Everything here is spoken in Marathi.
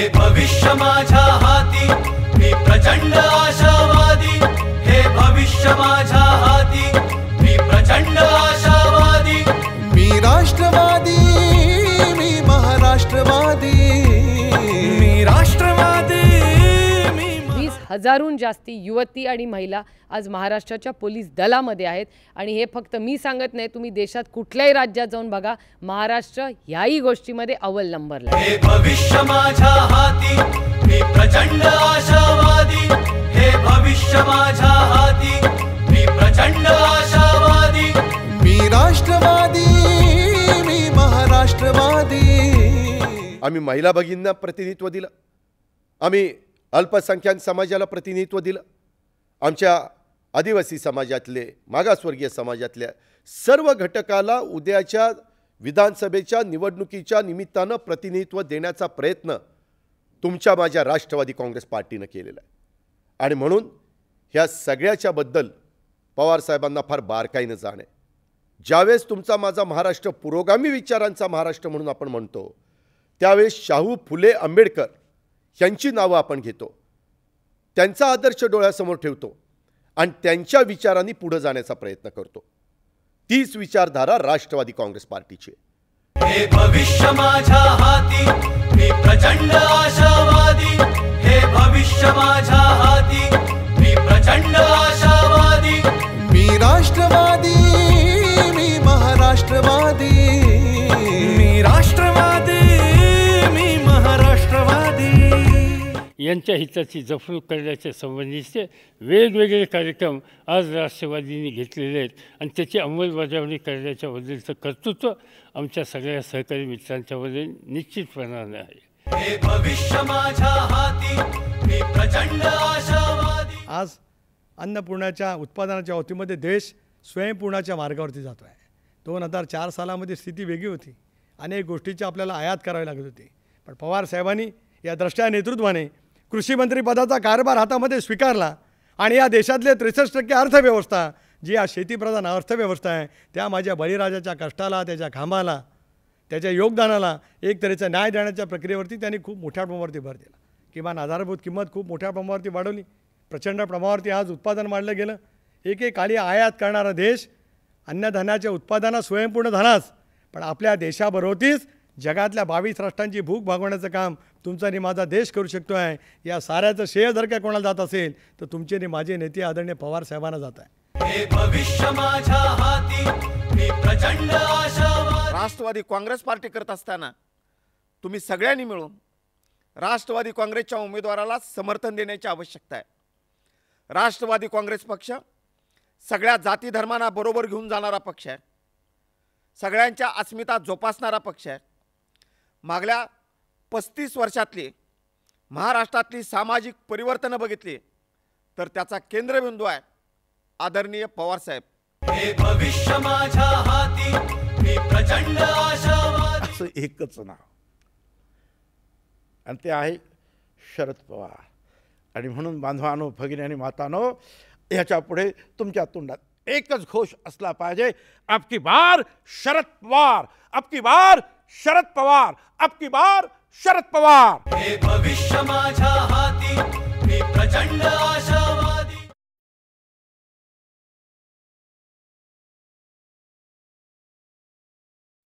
हे भविष्य माझ्या हाती, मी प्रचंड आशावादी, हे भविष्य माझ्या हाती, मी प्रचंड आशावादी, मी राष्ट्रवादी, मी महाराष्ट्रवादी, मी राष्ट्रवादी, मी 20,000हून जास्ती युवती आणि महिला आज महाराष्ट्राच्या पोलीस दलामध्ये आहेत आणि हे फक्त मी सांगत नाही, तुम्ही देशात कुठल्याही राज्यात जाऊन बघा, महाराष्ट्र ह्याही गोष्टीमध्ये अव्वल नंबरला आहे. हे भविष्य माझ्या हाती, मी प्रचंड आशावादी, हे भविष्य माझ्या हाती, मी प्रचंड आशावादी, मी राष्ट्रवादी, मी महाराष्ट्रवादी. आम्ही महिला भगिनींना प्रतिनिधित्व दिलं, आम्ही अल्पसंख्याक समाजाला प्रतिनिधित्व दिलं, आमच्या आदिवासी समाजातले, मागासवर्गीय समाजातल्या सर्व घटकाला उद्याच्या विधानसभेच्या निवडणुकीच्या निमित्तानं प्रतिनिधित्व देण्याचा प्रयत्न तुमच्या माझ्या राष्ट्रवादी काँग्रेस पार्टीनं केलेला आहे. आणि म्हणून ह्या सगळ्याच्या बद्दल पवारसाहेबांना फार बारकाईनं जाणे. ज्यावेळेस तुमचा माझा महाराष्ट्र पुरोगामी विचारांचा महाराष्ट्र म्हणून आपण म्हणतो, त्यावेळेस शाहू फुले आंबेडकर यांची नावं आपण घेतो, त्यांचा आदर्श डोळ्यासमोर ठेवतो आणि त्यांच्या विचारांनी पुढे जाण्याचा प्रयत्न करतो. तीच विचारधारा राष्ट्रवादी काँग्रेस पार्टीची आहे. हे भविष्य माझ्या हाती, मी प्रचंड आशावादी, हे भविष्य माझ्या हाती, मी प्रचंड आशावादी, मी राष्ट्रवादी, मी महाराष्ट्रवादी, मी राष्ट्रवादी, मी महाराष्ट्रवादी. यांच्या हिताची जपणूक करण्याच्या संबंधीचे वेगवेगळे कार्यक्रम आज राष्ट्रवादींनी घेतलेले आहेत आणि त्याची अंमलबजावणी करण्याच्या बद्दलचं कर्तृत्व आमच्या सगळ्या सहकारी मित्रांच्या वतीने निश्चितपणाने आहे. हे भविष्य माझ्या हाती, मी प्रचंड आशावादी. आज अन्नपूर्णाच्या उत्पादनाच्या बाबतीमध्ये देश स्वयंपूर्णाच्या मार्गावरती जातो आहे. 2004 सालामध्ये स्थिती वेगळी होती, अनेक गोष्टीची आपल्याला आयात करावी लागत होती, पण पवार साहेबांनी या द्रष्टा नेतृत्वाने कृषीमंत्री पदाचा कारभार हातामध्ये स्वीकारला आणि या देशातले 63% अर्थव्यवस्था जी या शेतीप्रधान अर्थव्यवस्था आहे, त्या माझ्या बळीराजाच्या कष्टाला, त्याच्या घामाला, त्याच्या योगदानाला एक तऱ्हेचा न्याय देण्याच्या प्रक्रियेवरती त्यांनी खूप मोठ्या प्रमाणावरती भर दिला. किमान आधारभूत किंमत खूप मोठ्या प्रमाणावरती वाढवली, प्रचंड प्रमाणावरती आज उत्पादन वाढलं गेलं. एकेकाळी आयात करणारा देश अन्नधान्याच्या उत्पादनात स्वयंपूर्ण झालाच, पण आपल्या देशाबरोबरच जगातल्या 22 राष्ट्रांची भूक भागवण्याचं काम तुमचा आणि माझा देश करू शकतो आहे. या साऱ्याचं श्रेय जर काय कोणाला जात असेल तर तुमचे आणि माझे नेते आदरणीय पवार साहेबांना जात आहे. हे भविष्य माझ्या हाती, मी प्रचंड आशावादी. राष्ट्रवादी काँग्रेस पार्टी करत असताना तुम्ही सगळ्यांनी मिळून राष्ट्रवादी काँग्रेसच्या उमेदवाराला समर्थन देण्याची आवश्यकता आहे. राष्ट्रवादी काँग्रेस पक्ष सगळ्या जाती धर्मांना बरोबर घेऊन जाणारा पक्ष आहे, सगळ्यांच्या अस्मिता जोपासणारा पक्ष आहे. मागल्या 35 वर्षातली महाराष्ट्रातली सामाजिक परिवर्तनं बघितली तर त्याचा केंद्रबिंदू आहे आदरणीय पवारसाहेब. हे भविष्य माझ्या हाती, मी प्रचंड आशावादी. असं एकच नाव आणि ते आहे शरद पवार. आणि म्हणून बांधवांनो, भगिनी आणि मातांनो, ह्याच्या पुढे तुमच्या तोंडात एकच घोष असला पाहिजे, अब की बार शरद पवार, अब की बार शरद पवार, अब की बार शरद पवार. हे भविष्य माझ्या हाती, मी प्रचंड आशा